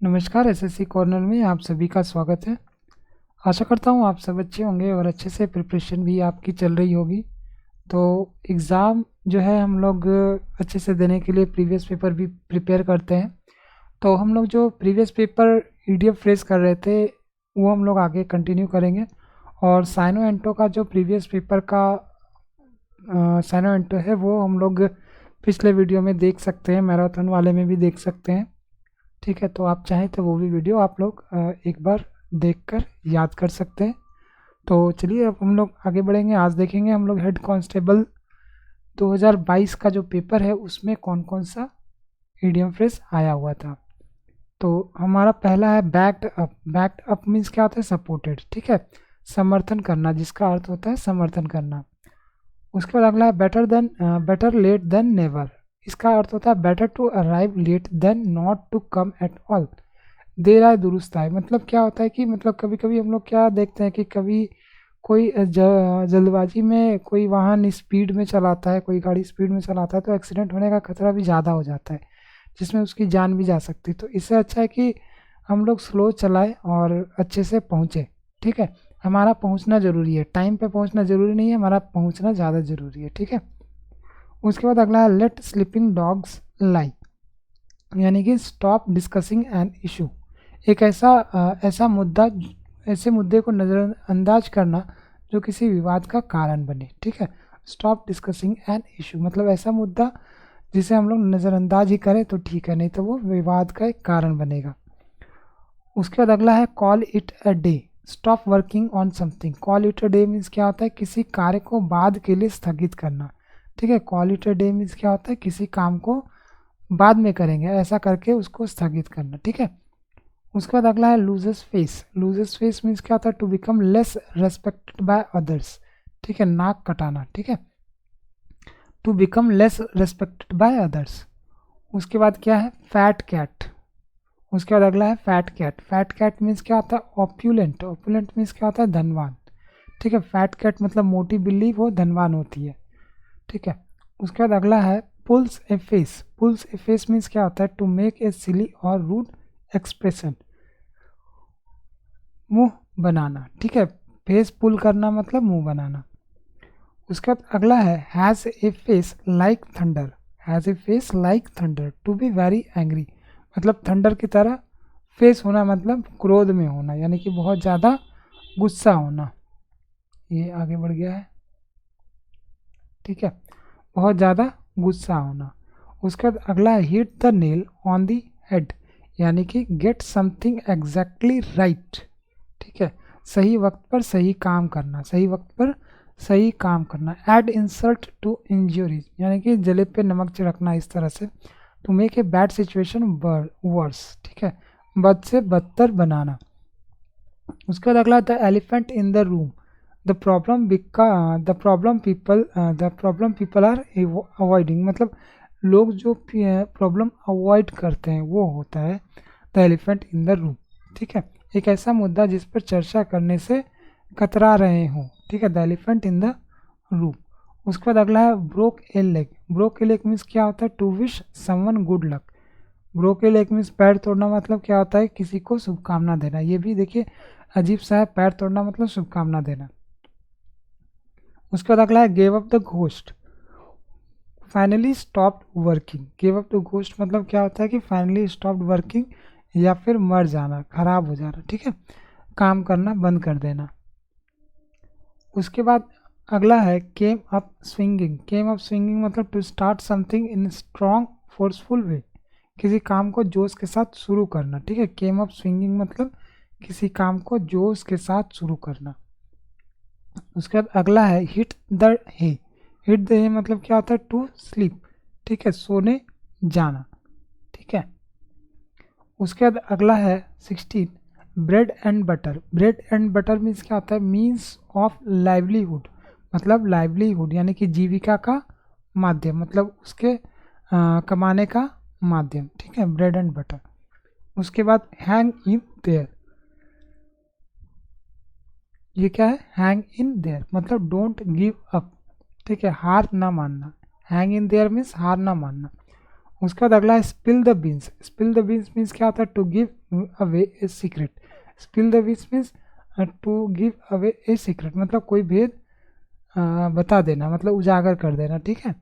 नमस्कार। SSC corner में आप सभी का स्वागत है। आशा करता हूँ आप सब अच्छे होंगे और अच्छे से प्रिपरेशन भी आपकी चल रही होगी। तो एग्ज़ाम जो है हम लोग अच्छे से देने के लिए प्रीवियस पेपर भी प्रिपेयर करते हैं। तो हम लोग जो प्रीवियस पेपर ईडीएफ फ्रेश कर रहे थे वो हम लोग आगे कंटिन्यू करेंगे। और साइनो एंटो का जो प्रीवियस पेपर का साइनो एंटो है वो हम लोग पिछले वीडियो में देख सकते हैं, मैराथन वाले में भी देख सकते हैं। ठीक है, तो आप चाहें तो वो भी वीडियो आप लोग एक बार देखकर याद कर सकते हैं। तो चलिए अब हम लोग आगे बढ़ेंगे। आज देखेंगे हम लोग हेड कांस्टेबल 2022 का जो पेपर है उसमें कौन कौन सा ईडीएम फ्रेज आया हुआ था। तो हमारा पहला है backed up. Backed up means क्या होता है? सपोर्टेड। ठीक है, समर्थन करना, जिसका अर्थ होता है समर्थन करना। उसके बाद अगला है better than, better late than never. इसका अर्थ होता है better to arrive late than not to come at all. देर आए दुरुस्त आए। मतलब क्या होता है कि मतलब कभी कभी हम लोग क्या देखते हैं कि कभी कोई जल्दबाजी में कोई वाहन स्पीड में चलाता है, कोई गाड़ी स्पीड में चलाता है तो एक्सीडेंट होने का खतरा भी ज़्यादा हो जाता है, जिसमें उसकी जान भी जा सकती है। तो इससे अच्छा है कि हम लोग स्लो चलाएं और अच्छे से पहुँचे। ठीक है, हमारा पहुँचना ज़रूरी है, टाइम पे पहुँचना ज़रूरी नहीं है, हमारा पहुँचना ज़्यादा ज़रूरी है। ठीक है, उसके बाद अगला है लेट स्लीपिंग डॉग्स लाई, यानी कि स्टॉप डिस्कसिंग एन इशू। एक ऐसे मुद्दे को नज़रअंदाज करना जो किसी विवाद का कारण बने। ठीक है, स्टॉप डिस्कसिंग एन इशू मतलब ऐसा मुद्दा जिसे हम लोग नज़रअंदाज ही करें तो ठीक है, नहीं तो वो विवाद का एक कारण बनेगा। उसके बाद अगला है call it a day, stop working on something. Call it a day means क्या होता है? किसी कार्य को बाद के लिए स्थगित करना। ठीक है, call it a day means क्या होता है? किसी काम को बाद में करेंगे ऐसा करके उसको स्थगित करना। ठीक है, उसके बाद अगला है loses face. Loses face means क्या होता है? To become less respected by others. ठीक है, नाक कटाना। ठीक है, to become less respected by others. उसके बाद क्या है? Fat cat. उसके बाद अगला है fat cat. Fat cat means क्या होता है? ऑप्यूलेंट। ऑप्यूलेंट मीन्स क्या होता है? धनवान। ठीक है, फैट कैट मतलब मोटी बिल्ली, वो धनवान होती है। ठीक है, उसके बाद अगला है पुल्स ए फेस। पुल्स ए फेस मीन्स क्या होता है? टू मेक ए सिली और रूड एक्सप्रेशन, मुंह बनाना। ठीक है, फेस पुल करना मतलब मुंह बनाना। उसके बाद अगला है has a face like thunder. Has a face like thunder, to be very angry मतलब थंडर की तरह फेस होना, मतलब क्रोध में होना, यानी कि बहुत ज़्यादा गुस्सा होना। ये आगे बढ़ गया है। ठीक है, बहुत ज़्यादा गुस्सा होना। उसके बाद अगला है hit the nail on the head, यानी कि गेट समथिंग एग्जैक्टली राइट। ठीक है, सही वक्त पर सही काम करना, सही वक्त पर सही काम करना। एड इंसल्ट टू इंजरीज, यानी कि जले पे नमक छिड़कना इस तरह से। To make a bad situation worse. ठीक है, बद से बदतर बनाना। उसके बाद अगला the elephant in the room, the problem people are avoiding मतलब लोग जो प्रॉब्लम अवॉइड करते हैं वो होता है the elephant in the room. ठीक है, एक ऐसा मुद्दा जिस पर चर्चा करने से कतरा रहे हों। ठीक है, the elephant in the room. उसके बाद अगला है broke a leg. Broke a leg means क्या होता है? To wish someone good luck. Broke a leg means पैर तोड़ना मतलब क्या होता है? किसी को शुभकामना देना। ये भी देखिए अजीब सा है, पैर तोड़ना मतलब शुभकामना देना। उसके बाद अगला है gave up the ghost, finally stopped working. Give up the ghost मतलब क्या होता है? कि फाइनली स्टॉप्ड वर्किंग या फिर मर जाना, खराब हो जाना। ठीक है, काम करना बंद कर देना। उसके बाद अगला है came up swinging. Came up swinging मतलब to start something in strong forceful way, किसी काम को जोश के साथ शुरू करना। ठीक है, केम अप स्विंगिंग मतलब किसी काम को जोश के साथ शुरू करना। उसके बाद अगला है hit the hay. Hit the hay मतलब क्या होता है? To sleep. ठीक है, सोने जाना। ठीक है, उसके बाद अगला है 16 bread and butter. Bread and butter means क्या होता है? मीन्स ऑफ लाइवलीहुड मतलब लाइवलीहुड यानी कि जीविका का माध्यम, मतलब उसके कमाने का माध्यम। ठीक है, ब्रेड एंड बटर। उसके बाद हैंग इन देयर, ये क्या है? हैंग इन देयर मतलब डोंट गिव अप। ठीक है, हार ना मानना। हैंग इन देयर मीन्स हार ना मानना। उसके बाद अगला है spill the beans. Spill the beans means क्या होता है? To give away a secret. Spill the beans means to give away a secret, मतलब कोई भेद बता देना, मतलब उजागर कर देना, ठीक है।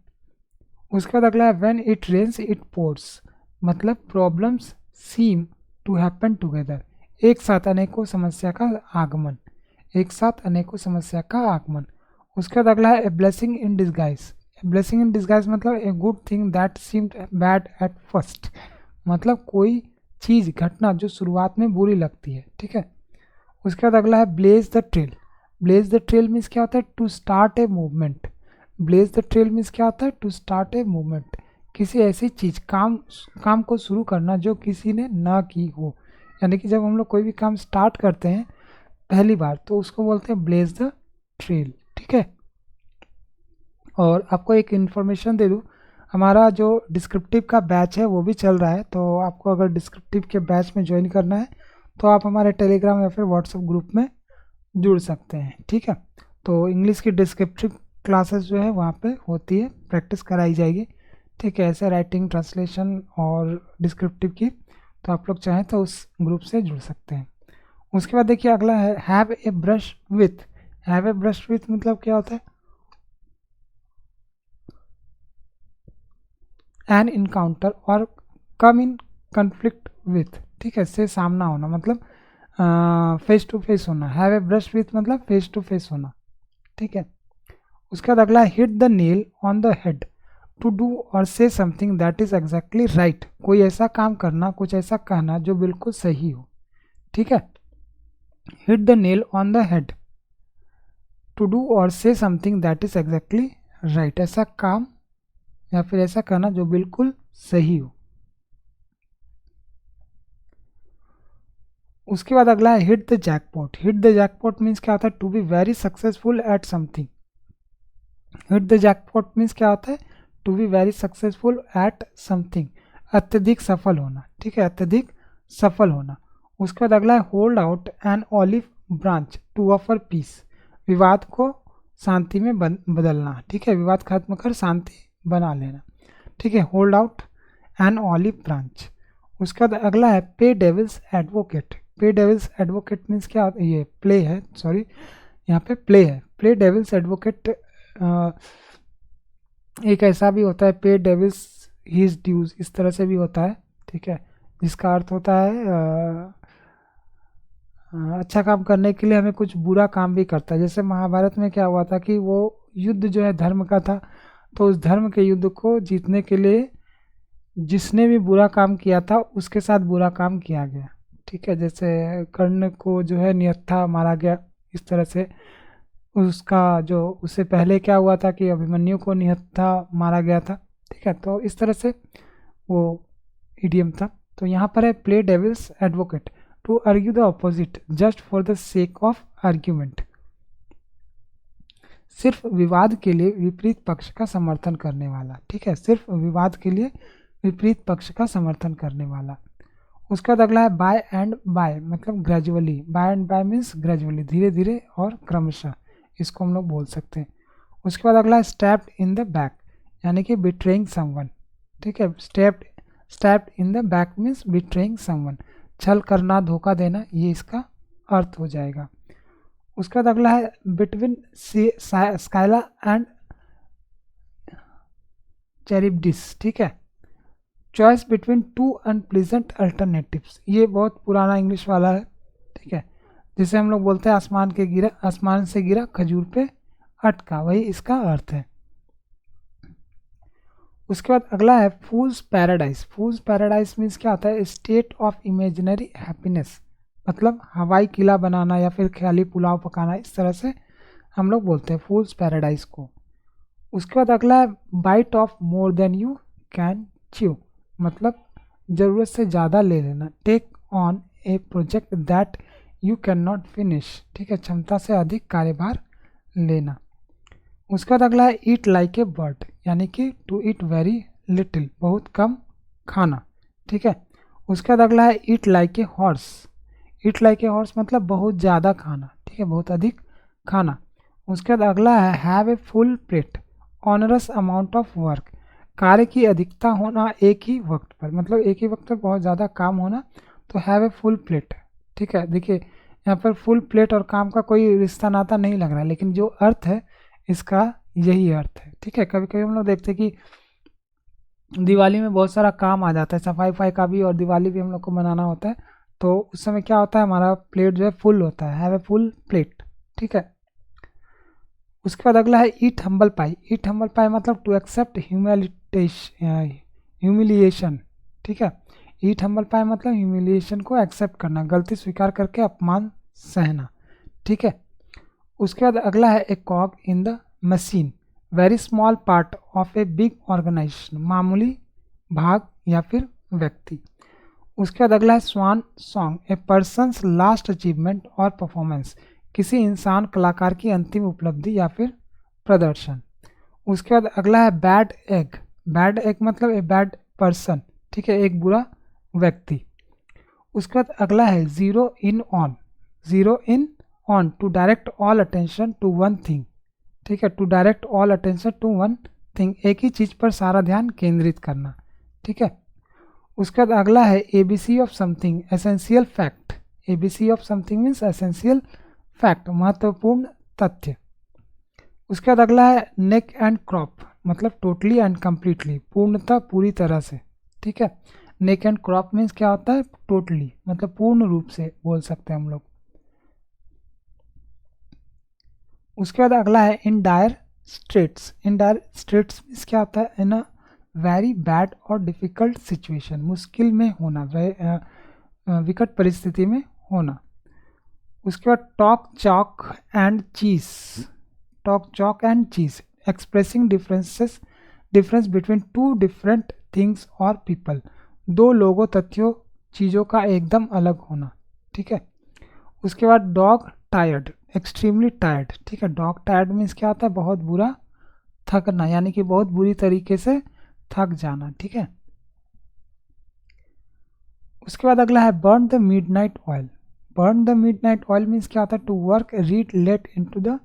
उसके बाद अगला है when it rains it pours, मतलब problems seem to happen together, एक साथ अनेकों समस्या का आगमन, एक साथ अनेकों समस्या का आगमन। उसके बाद अगला है a blessing in disguise. Blessing in disguise मतलब a good thing that seemed bad at first, मतलब कोई चीज़ घटना जो शुरुआत में बुरी लगती है, ठीक है। उसके बाद अगला है blaze the trail. Blaze the trail means क्या होता है? To start a movement. Blaze the trail means क्या होता है? टू स्टार्ट ए मूवमेंट, किसी ऐसी चीज़ काम को शुरू करना जो किसी ने ना की हो, यानी कि जब हम लोग कोई भी काम स्टार्ट करते हैं पहली बार तो उसको बोलते हैं ब्लेज द ट्रेल, ठीक है। और आपको एक इन्फॉर्मेशन दे दूँ, हमारा जो डिस्क्रिप्टिव का बैच है वो भी चल रहा है, तो आपको अगर डिस्क्रिप्टिव के बैच में ज्वाइन करना है तो आप हमारे टेलीग्राम या फिर व्हाट्सएप ग्रुप में जुड़ सकते हैं, ठीक है। तो इंग्लिश की डिस्क्रिप्टिव क्लासेस जो है वहाँ पे होती है, प्रैक्टिस कराई जाएगी, ठीक है, ऐसे राइटिंग, ट्रांसलेशन और डिस्क्रिप्टिव की, तो आप लोग चाहें तो उस ग्रुप से जुड़ सकते हैं। उसके बाद देखिए अगला है have a brush with. Have a brush with मतलब क्या होता है? एन इनकाउंटर और कम इन कन्फ्लिक्ट विथ, ठीक है, से सामना होना, मतलब फेस टू फेस होना। हैव ए ब्रश विथ मतलब फेस टू फेस होना, ठीक है। उसके बाद अगला hit the nail on the head, to do or say something that is exactly right, कोई ऐसा काम करना, कुछ ऐसा कहना जो बिल्कुल सही हो, ठीक है। Hit the nail on the head, to do or say something that is exactly right, ऐसा काम या फिर ऐसा कहना जो बिल्कुल सही हो। उसके बाद अगला है hit the jackpot. Hit the jackpot means क्या होता है? To be very successful at something. Hit the jackpot means क्या होता है? To be very successful at something, अत्यधिक सफल होना, ठीक है, अत्यधिक सफल होना। उसके बाद अगला है hold out an olive branch to offer peace, विवाद को शांति में बदलना, ठीक है, विवाद खत्म कर शांति बना लेना, ठीक है, hold out an olive branch. उसके बाद अगला है play devil's advocate. Play devil's advocate means क्या? ये प्ले है, सॉरी, यहाँ पे प्ले है। प्ले डेविल्स एडवोकेट एक ऐसा भी होता है, पे डेविल्स हिज ड्यूज, इस तरह से भी होता है, ठीक है, जिसका अर्थ होता है अच्छा काम करने के लिए हमें कुछ बुरा काम भी करता है। जैसे महाभारत में क्या हुआ था कि वो युद्ध जो है धर्म का था, तो उस धर्म के युद्ध को जीतने के लिए जिसने भी बुरा काम किया था उसके साथ बुरा काम किया गया, ठीक है। जैसे कर्ण को जो है निहत्था मारा गया, इस तरह से उसका जो उससे पहले क्या हुआ था कि अभिमन्यु को निहत्था मारा गया था, ठीक है। तो इस तरह से वो इडियम था। तो यहाँ पर है play devil's advocate, to argue the opposite just for the sake of argument, सिर्फ विवाद के लिए विपरीत पक्ष का समर्थन करने वाला, ठीक है, सिर्फ विवाद के लिए विपरीत पक्ष का समर्थन करने वाला। उसके बाद अगला है बाय एंड बाय, मतलब gradually. By and by means gradually, धीरे धीरे और क्रमशः, इसको हम लोग बोल सकते हैं। उसके बाद अगला है स्टैप्ड इन द बैक, यानी कि बिट्रेइंग समवन, ठीक है, stabbed in the back means betraying someone, छल करना, धोखा देना, ये इसका अर्थ हो जाएगा। उसके बाद अगला है बिटवीन स्काइला एंड चैरिब्डिस, ठीक है, choice between two unpleasant alternatives, ये बहुत पुराना इंग्लिश वाला है, ठीक है, जिसे हम लोग बोलते हैं आसमान से गिरा खजूर पे अटका, वही इसका अर्थ है। उसके बाद अगला है फूल्स पैराडाइज। फूल्स पैराडाइज मीन्स क्या होता है? स्टेट ऑफ इमेजिनरी हैप्पीनेस, मतलब हवाई किला बनाना या फिर ख्याली पुलाव पकाना, इस तरह से हम लोग बोलते हैं फूल्स पैराडाइज को। उसके बाद अगला है bite off more than you can chew, मतलब ज़रूरत से ज़्यादा ले लेना, take on a project that you can not finish, ठीक है, क्षमता से अधिक कार्यभार लेना। उसके बाद अगला है ईट लाइक ए बर्ड, यानी कि टू ईट वेरी लिटिल, बहुत कम खाना, ठीक है। उसके बाद अगला है eat like a horse. Eat like a horse मतलब बहुत ज़्यादा खाना, ठीक है, बहुत अधिक खाना। उसके बाद अगला है have a full plate, onerous amount of work, कार्य की अधिकता होना एक ही वक्त पर, मतलब एक ही वक्त पर बहुत ज़्यादा काम होना, तो हैव ए फुल प्लेट। ठीक है, देखिए यहाँ पर फुल प्लेट और काम का कोई रिश्ता नाता नहीं लग रहा है, लेकिन जो अर्थ है इसका यही अर्थ है। ठीक है, कभी कभी हम लोग देखते हैं कि दिवाली में बहुत सारा काम आ जाता है, सफाई वफाई का भी, और दिवाली भी हम लोग को मनाना होता है, तो उस समय क्या होता है, हमारा प्लेट जो है फुल होता है, हैव ए फुल प्लेट। ठीक है, उसके बाद अगला है ईट हम्बल पाई। ईट हम्बल पाई मतलब टू एक्सेप्ट ह्यूमिलिएशन। ठीक है, ईट हम्बल पाई मतलब ह्यूमिलिएशन को एक्सेप्ट करना, गलती स्वीकार करके अपमान सहना। ठीक है, उसके बाद अगला है a cog in the machine, very small part of a big organisation, मामूली भाग या फिर व्यक्ति। उसके बाद अगला है swan song, a person's last achievement or performance, किसी इंसान कलाकार की अंतिम उपलब्धि या फिर प्रदर्शन। उसके बाद अगला है बैड एग। बैड एग मतलब ए बैड पर्सन। ठीक है, एक बुरा व्यक्ति। उसके बाद अगला है zero in on. Zero in on to direct all attention to one thing. ठीक है, to direct all attention to one thing, एक ही चीज पर सारा ध्यान केंद्रित करना। ठीक है, उसके बाद अगला है ABC of something, essential fact. ABC of something means essential fact, महत्वपूर्ण तथ्य। उसके बाद अगला है नेक एंड क्रॉप, मतलब टोटली एंड कंप्लीटली, पूर्णतः पूरी तरह से। ठीक है, नेक एंड क्रॉप मीन्स क्या होता है, टोटली मतलब पूर्ण रूप से बोल सकते हैं हम लोग। उसके बाद अगला है in dire straits. In dire straits means क्या होता है, इन अ वेरी बैड और डिफिकल्ट सिचुएशन, मुश्किल में होना, विकट परिस्थिति में होना। उसके बाद talk chalk and cheese. Talk chalk and cheese, expressing difference between two different things और पीपल, दो लोगों तथ्यों चीज़ों का एकदम अलग होना। ठीक है, उसके बाद डॉग टायर्ड, एक्सट्रीमली टायर्ड। ठीक है, डॉग टायर्ड मीन्स क्या होता है, बहुत बुरा थकना, यानी कि बहुत बुरी तरीके से थक जाना। ठीक है, उसके बाद अगला है burn the midnight oil. Burn the midnight oil means क्या होता है, to work read late into the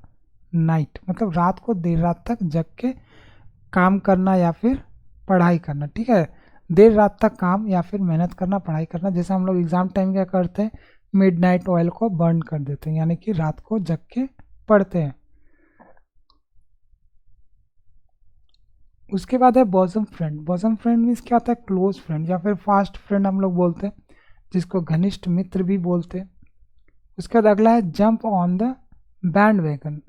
night, मतलब रात को देर रात तक जग के काम करना या फिर पढ़ाई करना। ठीक है, देर रात तक काम या फिर मेहनत करना, पढ़ाई करना। जैसे हम लोग एग्जाम टाइम क्या करते हैं, मिडनाइट ऑयल को बर्न कर देते हैं, यानी कि रात को जग के पढ़ते हैं। उसके बाद है bosom friend. Bosom friend means क्या होता है, क्लोज फ्रेंड या फिर फास्ट फ्रेंड हम लोग बोलते हैं, जिसको घनिष्ठ मित्र भी बोलते हैं। उसके बाद अगला है jump on the band wagon.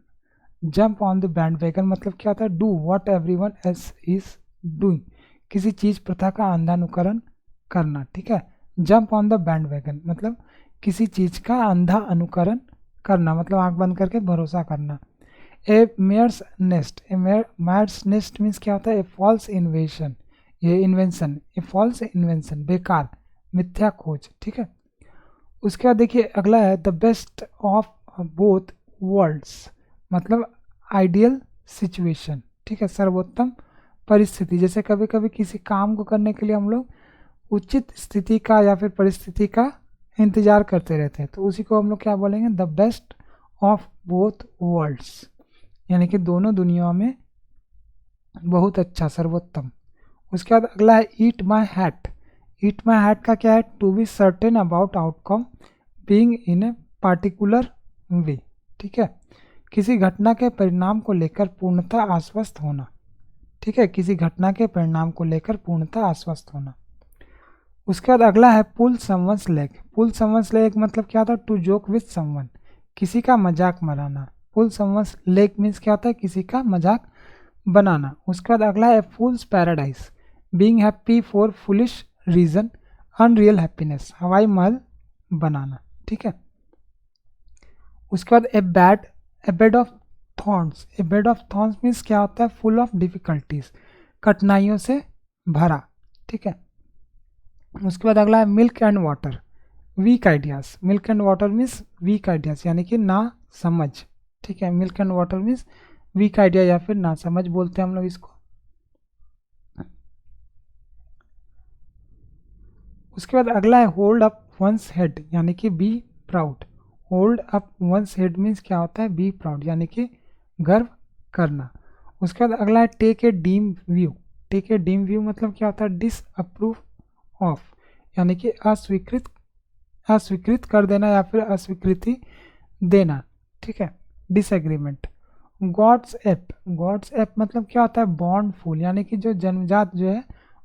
Jump on the band wagon मतलब क्या होता है, do what everyone else is doing, किसी चीज प्रथा का अंधा अनुकरण करना। ठीक है, jump on the band wagon मतलब किसी चीज का अंधा अनुकरण करना, मतलब आंख बंद करके भरोसा करना। ए मेयर्स नेस्ट। ए मेयर्स नेस्ट मीन्स क्या होता है, ए फॉल्स इन्वेशन, ये इन्वेंशन, ए फॉल्स इन्वेंशन, बेकार, मिथ्या खोज। ठीक है, उसके बाद देखिए अगला है the best of both worlds, मतलब आइडियल सिचुएशन। ठीक है, सर्वोत्तम परिस्थिति। जैसे कभी कभी किसी काम को करने के लिए हम लोग उचित स्थिति का या फिर परिस्थिति का इंतजार करते रहते हैं, तो उसी को हम लोग क्या बोलेंगे, the best of both worlds, यानी कि दोनों दुनियाओं में बहुत अच्छा, सर्वोत्तम। उसके बाद अगला है ईट my hat. Eat my hat का क्या है, to be certain about outcome being in a particular way. ठीक है, किसी घटना के परिणाम को लेकर पूर्णतः आश्वस्त होना। ठीक है, किसी घटना के परिणाम को लेकर पूर्णतः आश्वस्त होना। उसके बाद अगला है पुल समवंस लेग। पुल समवंस लेग मतलब क्या होता है, टू जोक विथ समवन, किसी का मजाक बनाना। पुल समवंस लेग मीन्स क्या होता है, किसी का मजाक बनाना। उसके बाद अगला है fool's paradise, being happy for foolish reason, unreal happiness, हवाई महल बनाना। ठीक है, उसके बाद a bed of thorns. A bed of thorns means क्या होता है, फुल ऑफ डिफिकल्टीज, कठिनाइयों से भरा। ठीक है, उसके बाद अगला है milk and water, weak ideas. Milk and water means weak ideas, यानी कि ना समझ। ठीक है, milk and water means weak idea या फिर ना समझ बोलते हैं हम लोग इसको। उसके बाद अगला है होल्ड अप वंस हेड, यानी कि be proud. Hold up once head means क्या होता है, बी प्राउड, यानी कि गर्व करना। उसके बाद अगला है take a dim view. Take a dim view मतलब क्या होता है, डिसअप्रूव ऑफ, यानी कि अस्वीकृत कर देना या फिर अस्वीकृति देना, ठीक है, डिसएग्रीमेंट। गॉड्स एप मतलब क्या होता है, बॉन्ड फूल, यानी कि जो जन्मजात जो है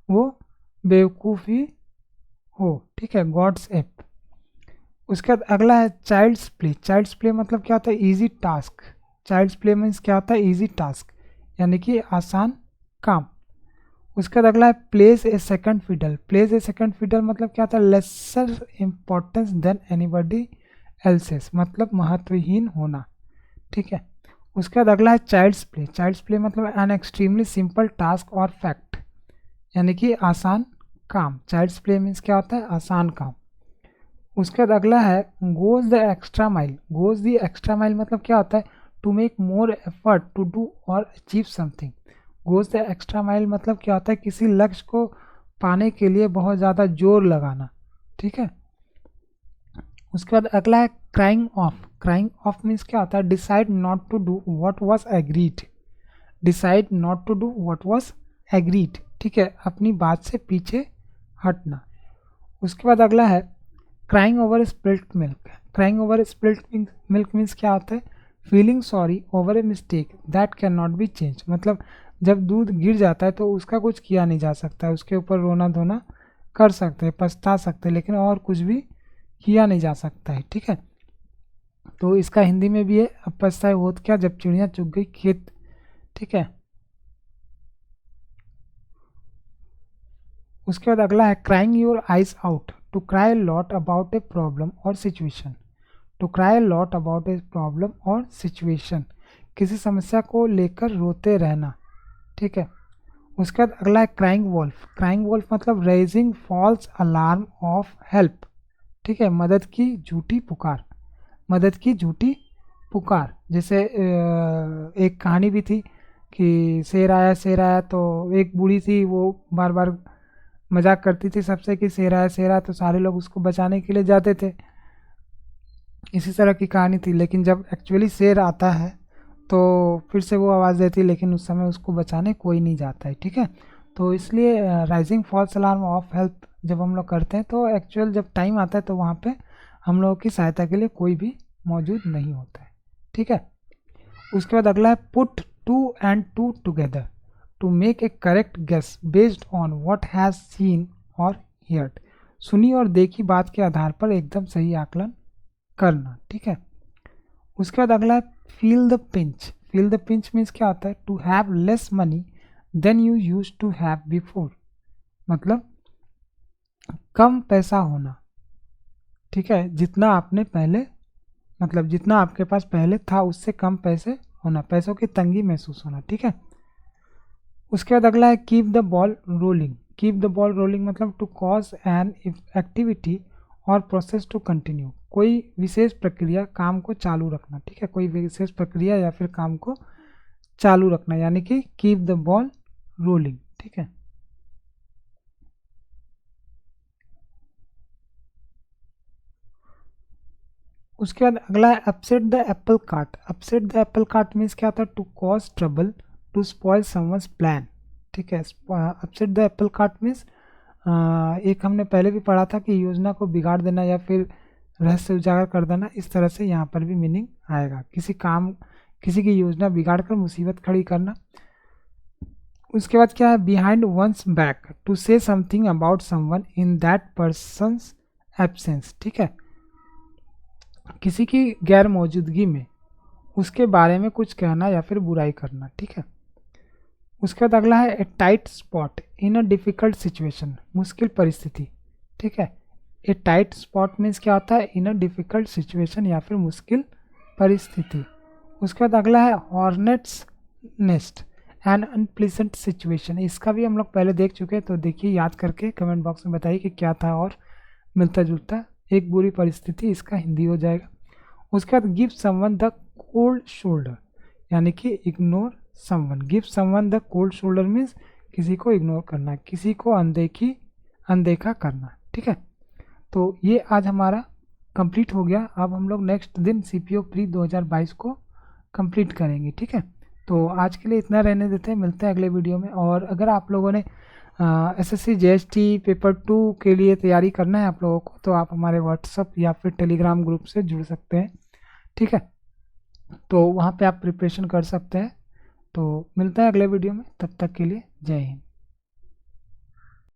वो बेवकूफ़ी हो, ठीक है, गॉड्स एप। उसके बाद अगला है चाइल्ड्स प्ले मतलब क्या होता है, easy task. Child's play means क्या होता है, इजी टास्क, यानी कि आसान काम। उसके बाद अगला है प्लेस ए सेकंड फिडल मतलब क्या होता है, lesser importance than anybody else's, मतलब महत्वहीन होना, ठीक है। उसके बाद अगला है चाइल्ड्स प्ले मतलब एन एक्सट्रीमली सिंपल टास्क और फैक्ट, यानी कि आसान काम। चाइल्ड्स प्ले मीन्स क्या होता है, आसान काम। उसके बाद अगला है गोज द एक्स्ट्रा माइल मतलब क्या होता है, to make more effort to do or achieve something. Goes the extra mile मतलब क्या होता है, किसी लक्ष्य को पाने के लिए बहुत ज़्यादा जोर लगाना, ठीक है। उसके बाद अगला है क्राइंग ऑफ मीन्स क्या होता है, decide not to do what was agreed, ठीक है, अपनी बात से पीछे हटना। उसके बाद अगला है crying over spilt milk means क्या होता है, feeling sorry over a mistake that can not be change, मतलब जब दूध गिर जाता है तो उसका कुछ किया नहीं जा सकता है, उसके ऊपर रोना धोना कर सकते हैं, पछता सकते हैं, लेकिन और कुछ भी किया नहीं जा सकता है, ठीक है। तो इसका हिंदी में भी है, अब पछताए होत क्या जब चिड़िया चुग गई खेत, ठीक है। उसके बाद अगला है crying your eyes out, to cry lot about a problem और सिचुएशन, किसी समस्या को लेकर रोते रहना, ठीक है। उसके बाद अगला है क्राइंग वॉल्फ मतलब raising false alarm of help, ठीक है, मदद की झूठी पुकार। जैसे एक कहानी भी थी कि शेर आया, तो एक बूढ़ी थी, वो बार बार मजाक करती थी सबसे कि शेर आया, तो सारे लोग उसको बचाने के लिए जाते थे। इसी तरह की कहानी थी, लेकिन जब एक्चुअली शेर आता है तो फिर से वो आवाज़ देती है, लेकिन उस समय उसको बचाने कोई नहीं जाता है, ठीक है। तो इसलिए rising false alarm of help जब हम लोग करते हैं तो एक्चुअल जब टाइम आता है तो वहाँ पे हम लोगों की सहायता के लिए कोई भी मौजूद नहीं होता है, ठीक है। उसके बाद अगला है put two and two together, to make a correct guess based on what has seen और हियर्ड, सुनी और देखी बात के आधार पर एकदम सही आकलन करना, ठीक है। उसके बाद अगला है फील द पिंच मीन्स क्या होता है, to have less money than you use to have before, मतलब कम पैसा होना, ठीक है, जितना आपने पहले, मतलब जितना आपके पास पहले था उससे कम पैसे होना, पैसों की तंगी महसूस होना, ठीक है। उसके बाद अगला है कीप द बॉल रोलिंग मतलब टू कॉज एन एक्टिविटी और प्रोसेस टू कंटिन्यू, कोई विशेष प्रक्रिया काम को चालू रखना, ठीक है, कोई विशेष प्रक्रिया या फिर काम को चालू रखना, यानी कि कीप द बॉल रोलिंग, ठीक है। उसके बाद अगला है upset the apple cart means क्या होता है, to cause trouble, to spoil someone's plan, ठीक है। Upset the apple cart means एक हमने पहले भी पढ़ा था कि योजना को बिगाड़ देना या फिर रहस्य उजागर कर देना, इस तरह से यहाँ पर भी मीनिंग आएगा, किसी की योजना बिगाड़ कर मुसीबत खड़ी करना। उसके बाद क्या है behind one's back, to say something about someone in that person's absence, ठीक है, किसी की गैर मौजूदगी में उसके बारे में कुछ कहना या फिर बुराई करना, ठीक है। उसके बाद अगला है ए tight spot in a difficult situation, मुश्किल परिस्थिति, ठीक है। ए टाइट स्पॉट मीन्स क्या होता है, इन अ डिफिकल्ट सिचुएशन या फिर मुश्किल परिस्थिति। उसके बाद अगला है hornet's nest an unpleasant situation, इसका भी हम लोग पहले देख चुके हैं, तो देखिए याद करके कमेंट बॉक्स में बताइए कि क्या था और मिलता जुलता एक बुरी परिस्थिति, इसका हिंदी हो जाएगा। उसके बाद give someone the cold shoulder, यानी कि ignore someone, give someone the cold shoulder means किसी को इग्नोर करना, किसी को अनदेखा करना, ठीक है। तो ये आज हमारा कंप्लीट हो गया। अब हम लोग नेक्स्ट दिन सीपीओ प्री 2022 को कंप्लीट करेंगे, ठीक है। तो आज के लिए इतना रहने देते हैं, मिलते हैं अगले वीडियो में। और अगर आप लोगों ने एसएससी जेएसटी पेपर 2 के लिए तैयारी करना है आप लोगों को, तो आप हमारे व्हाट्सअप या फिर टेलीग्राम ग्रुप से जुड़ सकते हैं, ठीक है। तो वहाँ पे आप प्रिपरेशन कर सकते हैं। तो मिलता है अगले वीडियो में, तब तक के लिए जय हिंद।